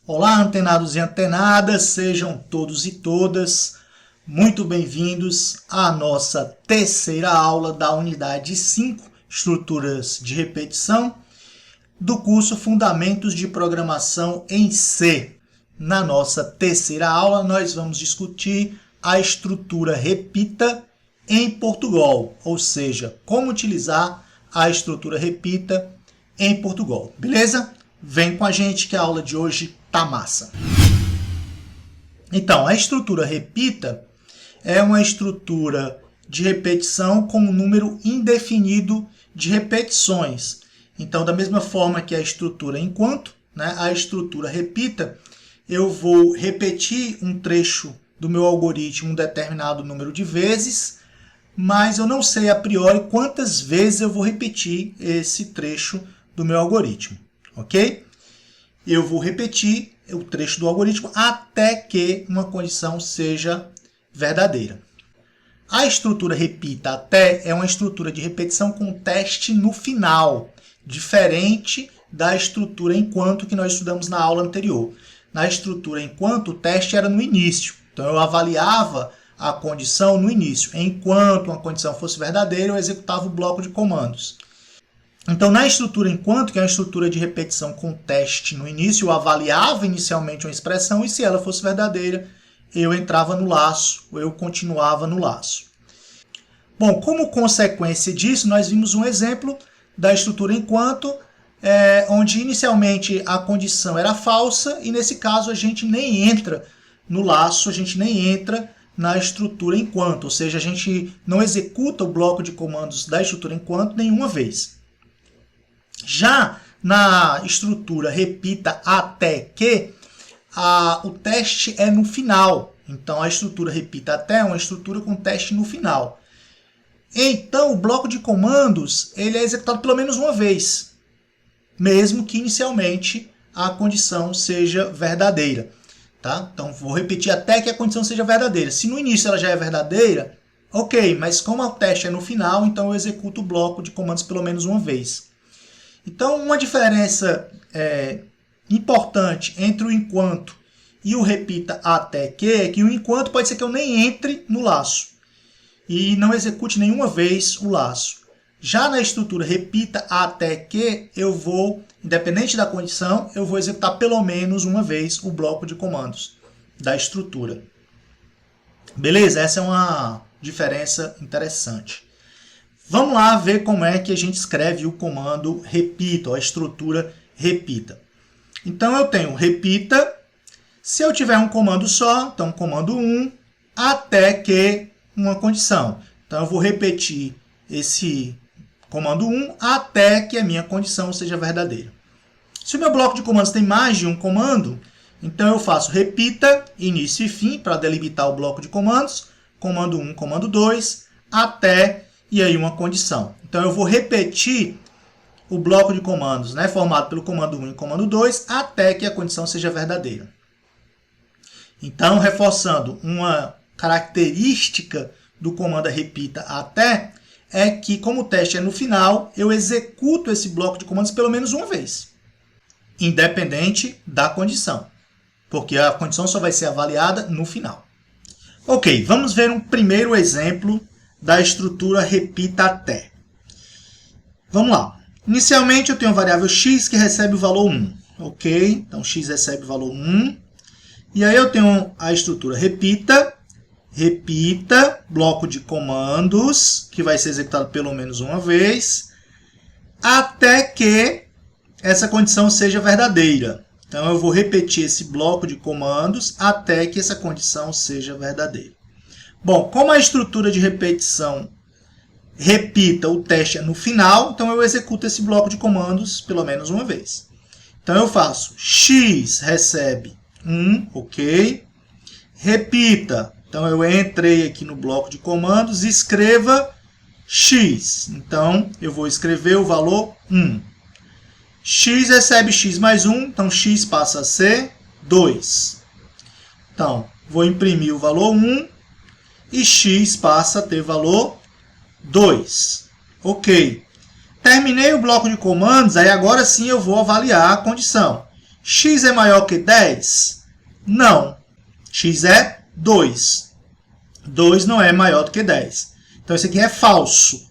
Olá, antenados e antenadas, sejam todos e todas muito bem-vindos à nossa terceira aula da unidade 5, Estruturas de Repetição, do curso Fundamentos de Programação em C. Na nossa terceira aula, nós vamos discutir a estrutura repita em Portugal, ou seja, como utilizar a estrutura repita em Portugal, beleza? Vem com a gente que a aula de hoje tá massa. Então, a estrutura repita é uma estrutura de repetição com um número indefinido de repetições. Então, da mesma forma que a estrutura enquanto, a estrutura repita, eu vou repetir um trecho do meu algoritmo um determinado número de vezes, mas eu não sei a priori quantas vezes eu vou repetir esse trecho do meu algoritmo, ok? Eu vou repetir o trecho do algoritmo até que uma condição seja verdadeira. A estrutura repita até é uma estrutura de repetição com teste no final, diferente da estrutura enquanto que nós estudamos na aula anterior. Na estrutura enquanto, o teste era no início. Então, eu avaliava a condição no início. Enquanto uma condição fosse verdadeira, eu executava o bloco de comandos. Então, na estrutura enquanto, que é a estrutura de repetição com teste no início, eu avaliava inicialmente uma expressão e se ela fosse verdadeira, eu entrava no laço, ou eu continuava no laço. Bom, como consequência disso, nós vimos um exemplo da estrutura enquanto, onde inicialmente a condição era falsa e nesse caso a gente nem entra no laço, a gente nem entra na estrutura enquanto, ou seja, a gente não executa o bloco de comandos da estrutura enquanto nenhuma vez. Já na estrutura repita até que, o teste é no final. Então, a estrutura repita até é uma estrutura com teste no final. Então, o bloco de comandos ele é executado pelo menos uma vez, mesmo que inicialmente a condição seja verdadeira. Tá? Então, vou repetir até que a condição seja verdadeira. Se no início ela já é verdadeira, ok, mas como o teste é no final, então eu executo o bloco de comandos pelo menos uma vez. Então, uma diferença importante entre o enquanto e o repita até que é que o enquanto pode ser que eu nem entre no laço e não execute nenhuma vez o laço. Já na estrutura repita até que, eu vou, independente da condição, eu vou executar pelo menos uma vez o bloco de comandos da estrutura. Beleza? Essa é uma diferença interessante. Vamos lá ver como é que a gente escreve o comando repita, ou a estrutura repita. Então, eu tenho repita. Se eu tiver um comando só, então comando 1, até que uma condição. Então, eu vou repetir esse comando 1 até que a minha condição seja verdadeira. Se o meu bloco de comandos tem mais de um comando, então eu faço repita, início e fim, para delimitar o bloco de comandos, comando 1, comando 2, até e aí uma condição. Então, eu vou repetir o bloco de comandos, formado pelo comando 1 e comando 2, até que a condição seja verdadeira. Então, reforçando uma característica do comando repita até, é que, como o teste é no final, eu executo esse bloco de comandos pelo menos uma vez, independente da condição, porque a condição só vai ser avaliada no final. Ok, vamos ver um primeiro exemplo da estrutura repita até. Vamos lá. Inicialmente, eu tenho a variável x que recebe o valor 1. Ok? Então, x recebe o valor 1. E aí eu tenho a estrutura repita, bloco de comandos, que vai ser executado pelo menos uma vez, até que essa condição seja verdadeira. Então, eu vou repetir esse bloco de comandos até que essa condição seja verdadeira. Bom, como a estrutura de repetição repita, o teste é no final, então eu executo esse bloco de comandos pelo menos uma vez. Então, eu faço x recebe 1, ok. Repita. Então, eu entrei aqui no bloco de comandos e escreva x. Então, eu vou escrever o valor 1. X recebe x mais 1, então x passa a ser 2. Então, vou imprimir o valor 1 e x passa a ter valor 2. Ok. Terminei o bloco de comandos, aí agora sim eu vou avaliar a condição. X é maior que 10? Não. X é 2. 2 não é maior do que 10. Então, isso aqui é falso.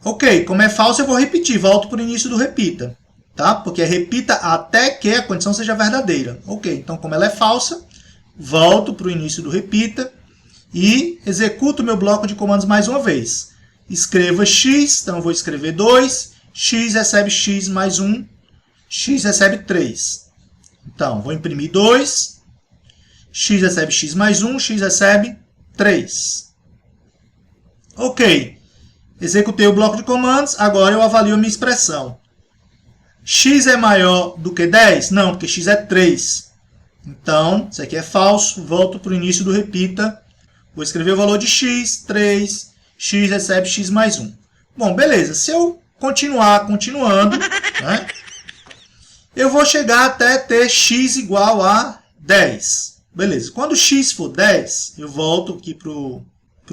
Ok, como é falso, eu vou repetir. Volto para o início do repita. Tá? Porque é repita até que a condição seja verdadeira. Ok, então como ela é falsa, volto para o início do repita e executo o meu bloco de comandos mais uma vez. Escreva x, então eu vou escrever 2. X recebe x mais 1. X recebe 3. Então, vou imprimir 2. X recebe x mais 1. X recebe 3. Ok. Executei o bloco de comandos. Agora eu avalio a minha expressão. X é maior do que 10? Não, porque x é 3. Então, isso aqui é falso. Volto para o início do repita. Vou escrever o valor de x, 3. X recebe x mais 1. Bom, beleza. Se eu continuando, né, eu vou chegar até ter x igual a 10. Beleza. Quando x for 10, eu volto aqui para o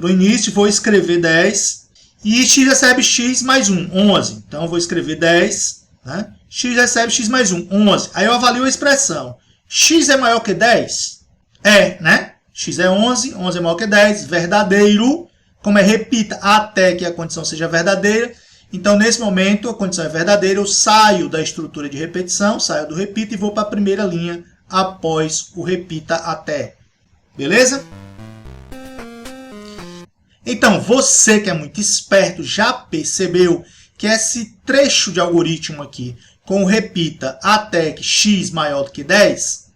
início, vou escrever 10. E x recebe x mais 1, 11. Então, eu vou escrever 10. Né? X recebe x mais 1, 11. Aí eu avalio a expressão. X é maior que 10? É, né? X é 11, 11 é maior que 10, verdadeiro. Como é repita até que a condição seja verdadeira. Então, nesse momento, a condição é verdadeira. Eu saio da estrutura de repetição, saio do repita e vou para a primeira linha após o repita até. Beleza? Então, você que é muito esperto já percebeu que esse trecho de algoritmo aqui, com o repita até que x maior do que 10,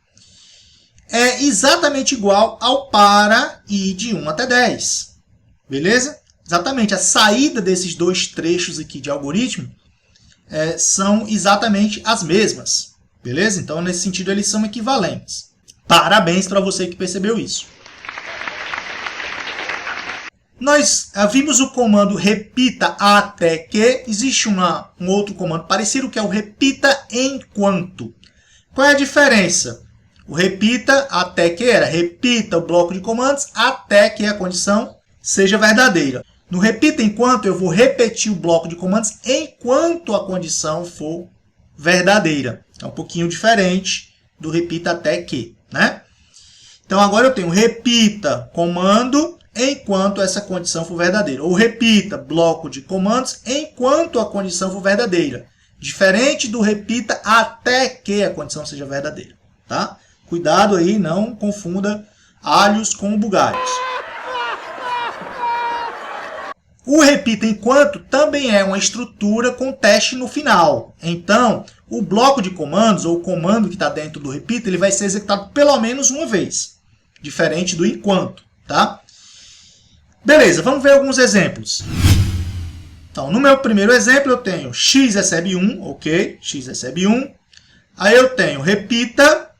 é exatamente igual ao para e de 1 até 10. Beleza? Exatamente, a saída desses dois trechos aqui de algoritmo são exatamente as mesmas. Beleza? Então, nesse sentido, eles são equivalentes. Parabéns para você que percebeu isso. Nós vimos o comando repita até que. Existe um outro comando parecido que é o repita enquanto. Qual é a diferença? O repita até que era repita o bloco de comandos até que a condição seja verdadeira. No repita enquanto eu vou repetir o bloco de comandos enquanto a condição for verdadeira. É um pouquinho diferente do repita até que, né? Então agora eu tenho repita comando enquanto essa condição for verdadeira. Ou repita bloco de comandos enquanto a condição for verdadeira. Diferente do repita até que a condição seja verdadeira. Tá? Cuidado aí, não confunda alhos com bugalhos. O repita enquanto também é uma estrutura com teste no final. Então, o bloco de comandos, ou o comando que está dentro do repita, ele vai ser executado pelo menos uma vez. Diferente do enquanto. Tá? Beleza, vamos ver alguns exemplos. Então, no meu primeiro exemplo, eu tenho x recebe 1, ok? X recebe 1. Aí eu tenho repita,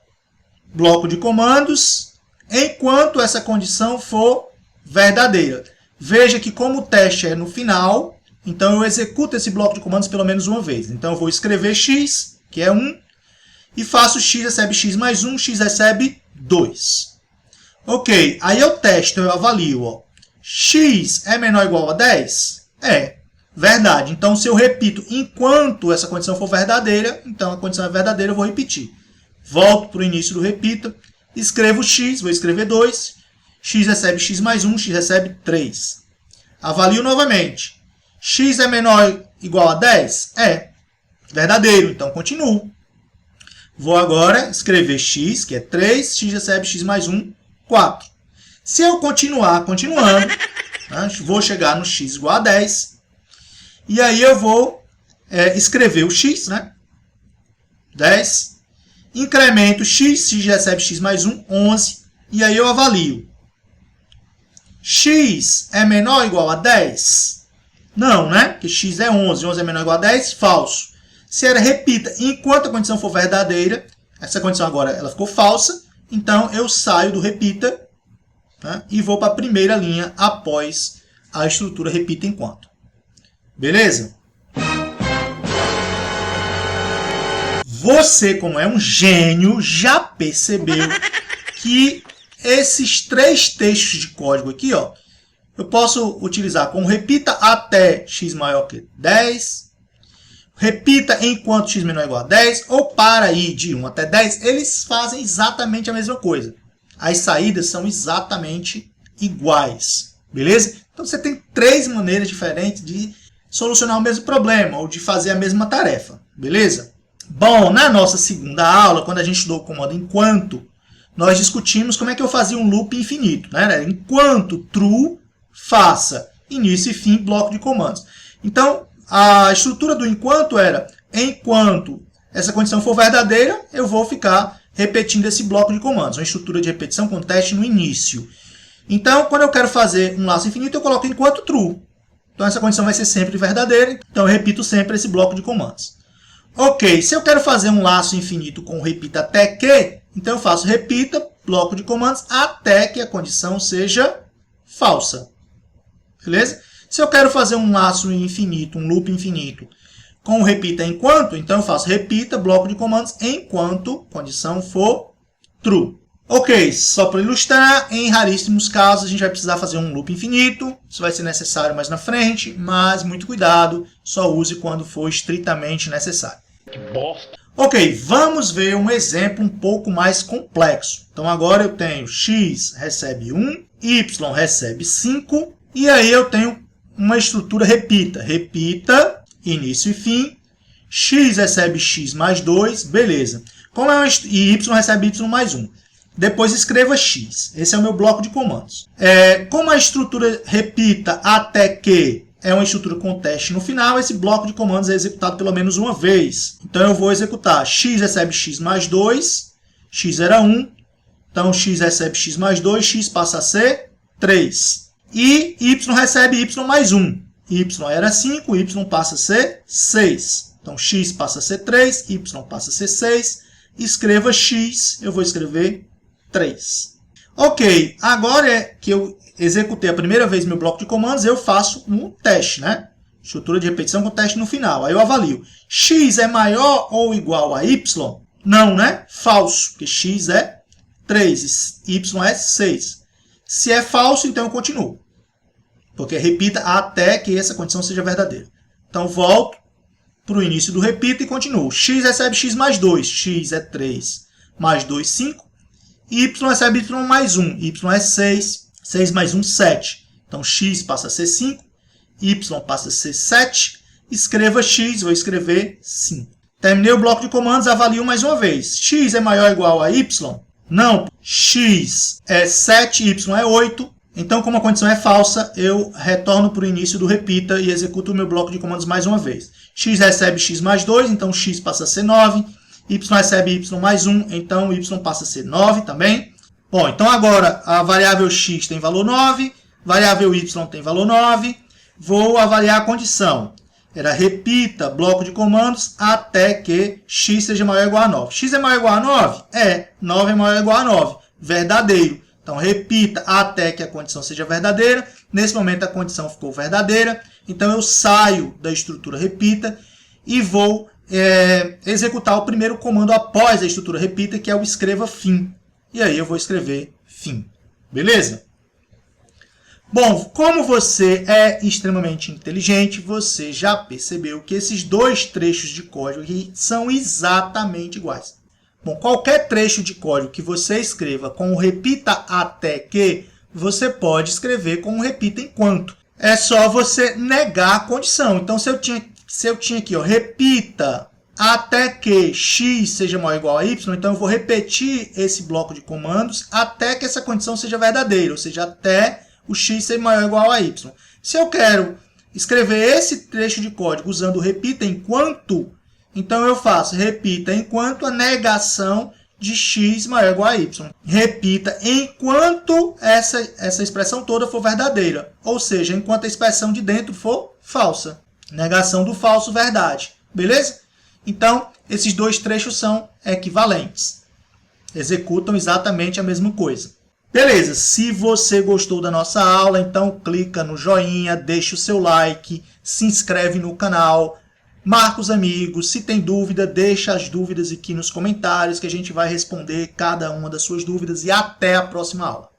bloco de comandos, enquanto essa condição for verdadeira. Veja que como o teste é no final, então eu executo esse bloco de comandos pelo menos uma vez. Então, eu vou escrever x, que é 1, e faço x recebe x mais 1, x recebe 2. Ok, aí eu testo, eu avalio, ó. X é menor ou igual a 10? É, verdade. Então, se eu repito enquanto essa condição for verdadeira, então a condição é verdadeira, eu vou repetir. Volto para o início do repita, escrevo x, vou escrever 2, x recebe x mais 1, x recebe 3. Avalio novamente. X é menor ou igual a 10? É, verdadeiro, então continuo. Vou agora escrever x, que é 3, x recebe x mais 1, 4. Se eu continuando, né, vou chegar no x igual a 10. E aí eu vou escrever o x, né? 10. Incremento x, x recebe x mais 1, 11. E aí eu avalio. X é menor ou igual a 10? Não, né? Porque x é 11. 11 é menor ou igual a 10? Falso. Se era repita, enquanto a condição for verdadeira, essa condição agora ela ficou falsa, então eu saio do repita, né, e vou para a primeira linha após a estrutura repita enquanto. Beleza? Você, como é um gênio, já percebeu que esses três textos de código aqui, ó, eu posso utilizar como repita até x maior que 10, repita enquanto x menor ou igual a 10, ou para ir de 1 até 10, eles fazem exatamente a mesma coisa. As saídas são exatamente iguais, beleza? Então você tem 3 maneiras diferentes de solucionar o mesmo problema, ou de fazer a mesma tarefa, beleza? Bom, na nossa segunda aula, quando a gente estudou o comando enquanto, nós discutimos como é que eu fazia um loop infinito, né? Enquanto true, faça início e fim, bloco de comandos. Então, a estrutura do enquanto era, enquanto essa condição for verdadeira, eu vou ficar repetindo esse bloco de comandos. Uma estrutura de repetição com teste no início. Então, quando eu quero fazer um laço infinito, eu coloco enquanto true. Então, essa condição vai ser sempre verdadeira. Então, eu repito sempre esse bloco de comandos. Ok, se eu quero fazer um laço infinito com repita até que, então eu faço repita, bloco de comandos, até que a condição seja falsa. Beleza? Se eu quero fazer um laço infinito, um loop infinito, com repita enquanto, então eu faço repita, bloco de comandos, enquanto condição for true. Ok, só para ilustrar, em raríssimos casos a gente vai precisar fazer um loop infinito. Isso vai ser necessário mais na frente, mas muito cuidado, só use quando for estritamente necessário. Que bosta! Ok, vamos ver um exemplo um pouco mais complexo. Então agora eu tenho x recebe 1, y recebe 5, e aí eu tenho uma estrutura repita. Repita, início e fim, x recebe x mais 2, beleza. E y recebe y mais 1. Depois escreva x. Esse é o meu bloco de comandos. Como a estrutura repita até que é uma estrutura com teste no final, esse bloco de comandos é executado pelo menos uma vez. Então eu vou executar x recebe x mais 2, x era 1, então x recebe x mais 2, x passa a ser 3. E y recebe y mais 1. Y era 5, y passa a ser 6. Então x passa a ser 3, y passa a ser 6. Escreva x, eu vou escrever 3. Ok, agora que eu executei a primeira vez meu bloco de comandos, eu faço um teste, né? Estrutura de repetição com teste no final. Aí eu avalio. X é maior ou igual a y? Não, né? Falso, porque x é 3 e y é 6. Se é falso, então eu continuo. Porque repita até que essa condição seja verdadeira. Então volto para o início do repita e continuo. X recebe x mais 2. X é 3 mais 2, 5. Y recebe y mais 1. Y é 6. 6 mais 1, 7. Então, x passa a ser 5. Y passa a ser 7. Escreva x, vou escrever 5. Terminei o bloco de comandos, avalio mais uma vez. X é maior ou igual a y? Não. X é 7, y é 8. Então, como a condição é falsa, eu retorno para o início do repita e executo o meu bloco de comandos mais uma vez. X recebe x mais 2, então x passa a ser 9. Y recebe y mais 1, então y passa a ser 9 também. Bom, então agora a variável x tem valor 9, variável y tem valor 9. Vou avaliar a condição. Era repita bloco de comandos até que x seja maior ou igual a 9. X é maior ou igual a 9? 9 é maior ou igual a 9. Verdadeiro. Então repita até que a condição seja verdadeira. Nesse momento a condição ficou verdadeira. Então eu saio da estrutura repita e vou executar o primeiro comando após a estrutura repita, que é o escreva fim. E aí eu vou escrever fim. Beleza? Bom, como você é extremamente inteligente, você já percebeu que esses dois trechos de código aqui são exatamente iguais. Bom, qualquer trecho de código que você escreva com o repita até que, você pode escrever com o repita enquanto. É só você negar a condição. Então, se eu tinha aqui, ó, repita até que x seja maior ou igual a y, então eu vou repetir esse bloco de comandos até que essa condição seja verdadeira, ou seja, até o x ser maior ou igual a y. Se eu quero escrever esse trecho de código usando o repita enquanto, então eu faço repita enquanto a negação de x maior ou igual a y. Repita enquanto essa expressão toda for verdadeira, ou seja, enquanto a expressão de dentro for falsa. Negação do falso, verdade. Beleza? Então, esses dois trechos são equivalentes. Executam exatamente a mesma coisa. Beleza, se você gostou da nossa aula, então clica no joinha, deixa o seu like, se inscreve no canal, marca os amigos. Se tem dúvida, deixa as dúvidas aqui nos comentários que a gente vai responder cada uma das suas dúvidas e até a próxima aula.